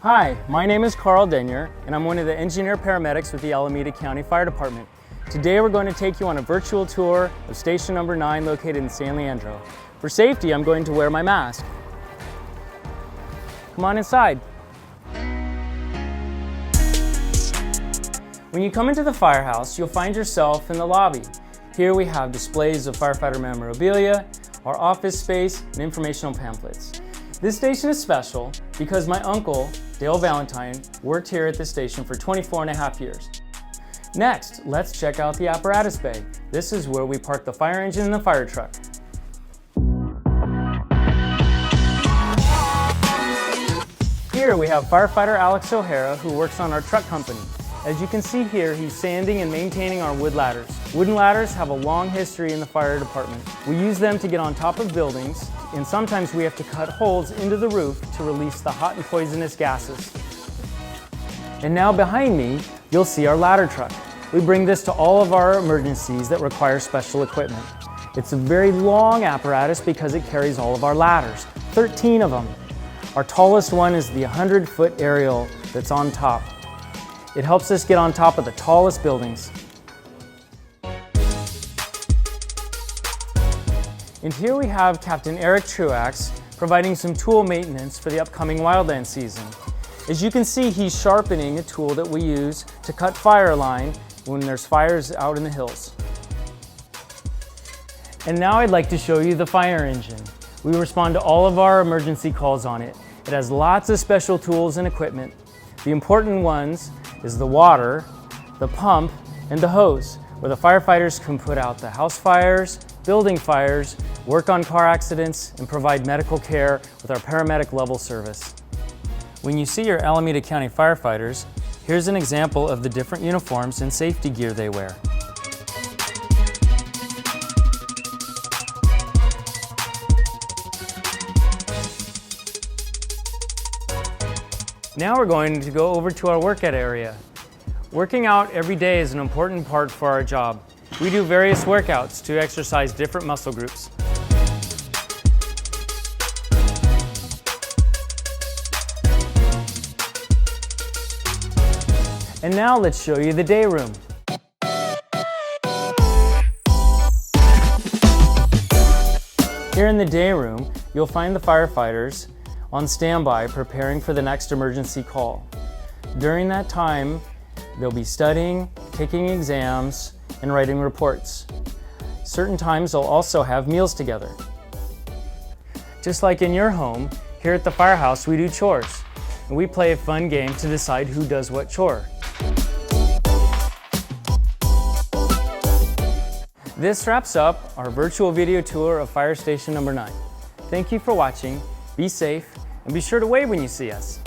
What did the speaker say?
Hi, my name is Carl Denyer, and I'm one of the engineer paramedics with the Alameda County Fire Department. Today we're going to take you on a virtual tour of Station Number 9 located in San Leandro. For safety, I'm going to wear my mask. Come on inside. When you come into the firehouse, you'll find yourself in the lobby. Here we have displays of firefighter memorabilia, our office space, and informational pamphlets. This station is special because my uncle, Dale Valentine, worked here at this station for 24.5 years. Next, let's check out the apparatus bay. This is where we park the fire engine and the fire truck. Here we have firefighter Alex O'Hara, who works on our truck company. As you can see here, he's sanding and maintaining our wood ladders. Wooden ladders have a long history in the fire department. We use them to get on top of buildings, and sometimes we have to cut holes into the roof to release the hot and poisonous gases. And now behind me, you'll see our ladder truck. We bring this to all of our emergencies that require special equipment. It's a very long apparatus because it carries all of our ladders, 13 of them. Our tallest one is the 100-foot aerial that's on top. It helps us get on top of the tallest buildings. And here we have Captain Eric Truax providing some tool maintenance for the upcoming wildland season. As you can see, he's sharpening a tool that we use to cut fire line when there's fires out in the hills. And now I'd like to show you the fire engine. We respond to all of our emergency calls on it. It has lots of special tools and equipment. The important ones is the water, the pump, and the hose, where the firefighters can put out the house fires, building fires, work on car accidents, and provide medical care with our paramedic level service. When you see your Alameda County firefighters, here's an example of the different uniforms and safety gear they wear. Now we're going to go over to our workout area. Working out every day is an important part for our job. We do various workouts to exercise different muscle groups. And now let's show you the day room. Here in the day room, you'll find the firefighters on standby preparing for the next emergency call. During that time, they'll be studying, taking exams, and writing reports. Certain times they'll also have meals together. Just like in your home, here at the firehouse we do chores, and we play a fun game to decide who does what chore. This wraps up our virtual video tour of Fire Station Number 9. Thank you for watching, be safe, and be sure to wave when you see us.